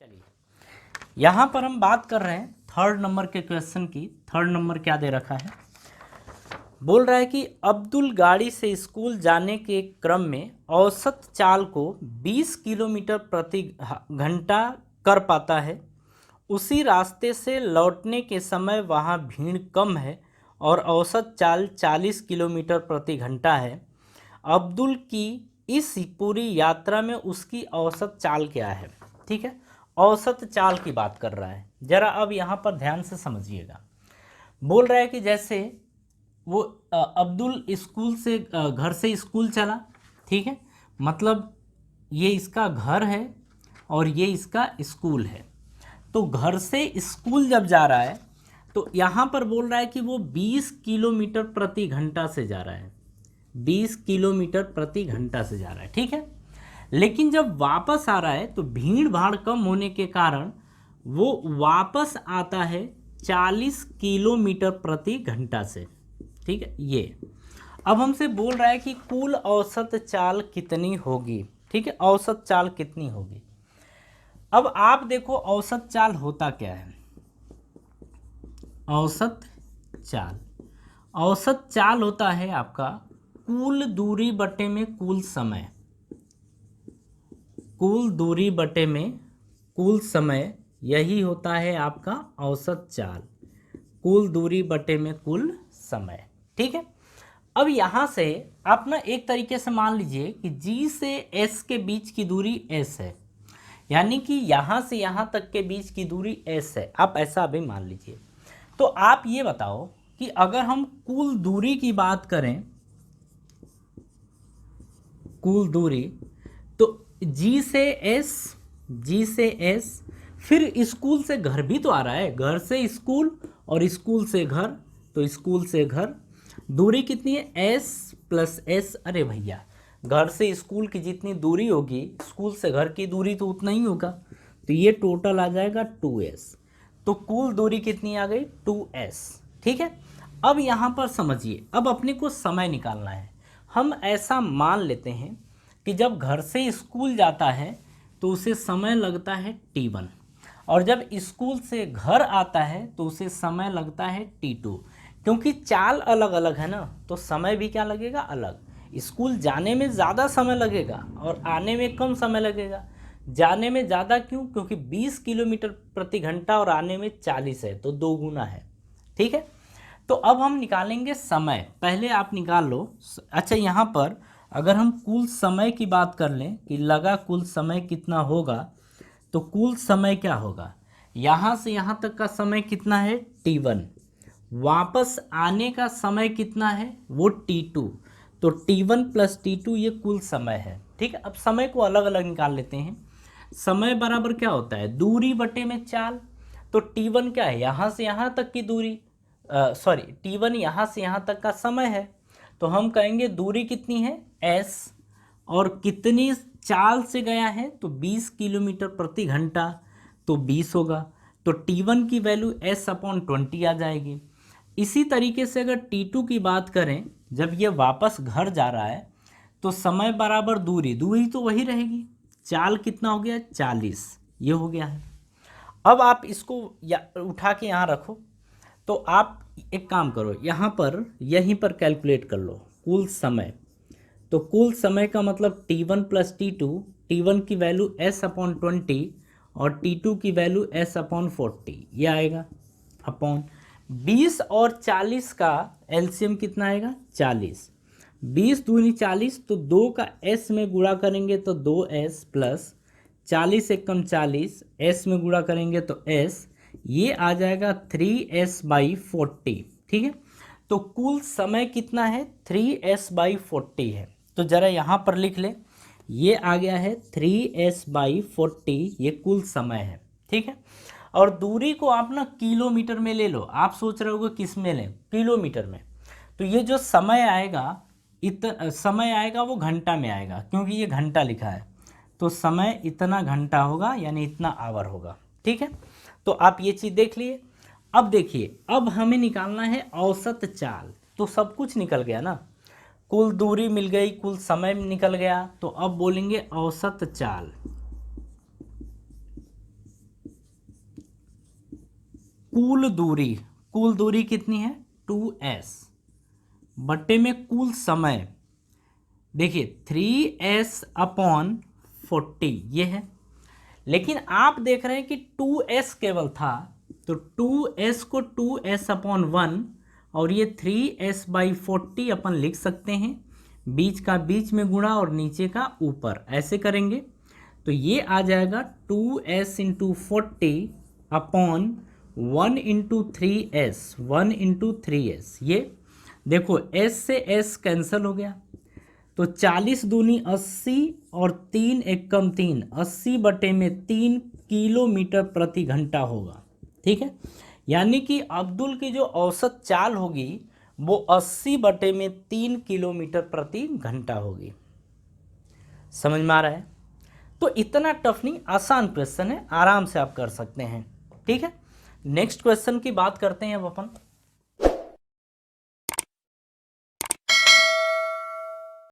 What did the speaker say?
चलिए, यहाँ पर हम बात कर रहे हैं थर्ड नंबर के क्वेश्चन की। थर्ड नंबर क्या दे रखा है, बोल रहा है कि अब्दुल गाड़ी से स्कूल जाने के क्रम में औसत चाल को 20 किलोमीटर प्रति घंटा कर पाता है। उसी रास्ते से लौटने के समय वहाँ भीड़ कम है और औसत चाल 40 किलोमीटर प्रति घंटा है। अब्दुल की इस पूरी यात्रा में उसकी औसत चाल क्या है। ठीक है, औसत चाल की बात कर रहा है। जरा अब यहाँ पर ध्यान से समझिएगा। बोल रहा है कि जैसे वो अब्दुल स्कूल से घर से स्कूल चला, ठीक है, मतलब ये इसका घर है और ये इसका स्कूल है। तो घर से स्कूल जब जा रहा है तो यहाँ पर बोल रहा है कि वो 20 किलोमीटर प्रति घंटा से जा रहा है, 20 किलोमीटर प्रति घंटा से जा रहा है। ठीक है, लेकिन जब वापस आ रहा है तो भीड़ भाड़ कम होने के कारण वो वापस आता है 40 किलोमीटर प्रति घंटा से। ठीक है, ये अब हमसे बोल रहा है कि कुल औसत चाल कितनी होगी। ठीक है, औसत चाल कितनी होगी। अब आप देखो औसत चाल होता क्या है। औसत चाल, औसत चाल होता है आपका कुल दूरी बटे में कुल समय, कुल दूरी बटे में कुल समय, यही होता है आपका औसत चाल, कुल दूरी बटे में कुल समय। ठीक है, अब यहाँ से आप ना एक तरीके से मान लीजिए कि G से S के बीच की दूरी S है, यानी कि यहाँ से यहाँ तक के बीच की दूरी S है। आप ऐसा अभी मान लीजिए। तो आप ये बताओ कि अगर हम कुल दूरी की बात करें, कुल दूरी, तो G से S, G से S, फिर स्कूल से घर भी तो आ रहा है, घर से स्कूल और स्कूल से घर, तो स्कूल से घर दूरी कितनी है S प्लस S। अरे भैया, घर से स्कूल की जितनी दूरी होगी स्कूल से घर की दूरी तो उतना ही होगा, तो ये टोटल आ जाएगा 2S। तो कुल दूरी कितनी आ गई 2S। ठीक है, अब यहाँ पर समझिए, अब अपने को समय निकालना है। हम ऐसा मान लेते हैं कि जब घर से स्कूल जाता है तो उसे समय लगता है T1, और जब स्कूल से घर आता है तो उसे समय लगता है T2। क्योंकि चाल अलग अलग है ना, तो समय भी क्या लगेगा अलग। स्कूल जाने में ज़्यादा समय लगेगा और आने में कम समय लगेगा। जाने में ज़्यादा क्यों, क्योंकि 20 किलोमीटर प्रति घंटा और आने में 40 है, तो 2 गुना है। ठीक है, तो अब हम निकालेंगे समय। पहले आप निकाल लो। अच्छा, यहाँ पर अगर हम कुल समय की बात कर लें कि लगा कुल समय कितना होगा, तो कुल समय क्या होगा, यहाँ से यहाँ तक का समय कितना है T1, वापस आने का समय कितना है वो T2, तो T1 प्लस T2 ये कुल समय है। ठीक है, अब समय को अलग अलग निकाल लेते हैं। समय बराबर क्या होता है दूरी बटे में चाल। तो T1 क्या है, यहाँ से यहाँ तक की दूरी, सॉरी T1 यहाँ से यहाँ तक का समय है, तो हम कहेंगे दूरी कितनी है S, और कितनी चाल से गया है तो 20 किलोमीटर प्रति घंटा, तो 20 होगा। तो T1 की वैल्यू S/20 आ जाएगी। इसी तरीके से अगर T2 की बात करें, जब ये वापस घर जा रहा है तो समय बराबर दूरी, दूरी तो वही रहेगी, चाल कितना हो गया 40, ये हो गया है। अब आप इसको उठा के यहाँ रखो, तो आप एक काम करो, यहाँ पर यहीं पर कैलकुलेट कर लो कुल समय। तो कुल समय का मतलब T1 प्लस T2, T1 की वैल्यू S/20 और T2 की वैल्यू S/40, ये आएगा अपॉन 20 और 40 का एलसीएम कितना आएगा 40। 20 दूनी 40, तो 2 का S में गुणा करेंगे तो 2S प्लस 40 एकम 40, S में गुणा करेंगे तो S, ये आ जाएगा 3S/40। ठीक है, तो कुल समय कितना है 3S/40 है। तो ज़रा यहाँ पर लिख ले, ये आ गया है 3S/40, ये कुल समय है। ठीक है, और दूरी को आप ना किलोमीटर में ले लो। आप सोच रहे होगे किस में लें, किलोमीटर में। तो ये जो समय आएगा, समय आएगा वो घंटा में आएगा, क्योंकि ये घंटा लिखा है, तो समय इतना घंटा होगा, यानी इतना आवर होगा। ठीक है, तो आप ये चीज़ देख लिए। अब देखिए, अब हमें निकालना है औसत चाल। तो सब कुछ निकल गया ना, कुल दूरी मिल गई, कुल समय निकल गया, तो अब बोलेंगे औसत चाल। कुल दूरी कितनी है 2s बट्टे में कुल समय, देखिए 3s/40 ये है। लेकिन आप देख रहे हैं कि 2s केवल था, तो 2s को 2s/1 और ये 3s/40 अपन लिख सकते हैं, बीच का बीच में गुणा और नीचे का ऊपर, ऐसे करेंगे तो ये आ जाएगा 2s × 40/1 × 3s, 1 × 3s। ये देखो s से s कैंसिल हो गया, तो 40 दूनी 80 और 3 एकम 3, 80 बटे में 3 किलोमीटर प्रति घंटा होगा। ठीक है, यानी कि अब्दुल की जो औसत चाल होगी वो 80 बटे में 3 किलोमीटर प्रति घंटा होगी। समझ में आ रहा है? तो इतना टफ नहीं, आसान क्वेश्चन है, आराम से आप कर सकते हैं। ठीक है, नेक्स्ट क्वेश्चन की बात करते हैं अब अपन।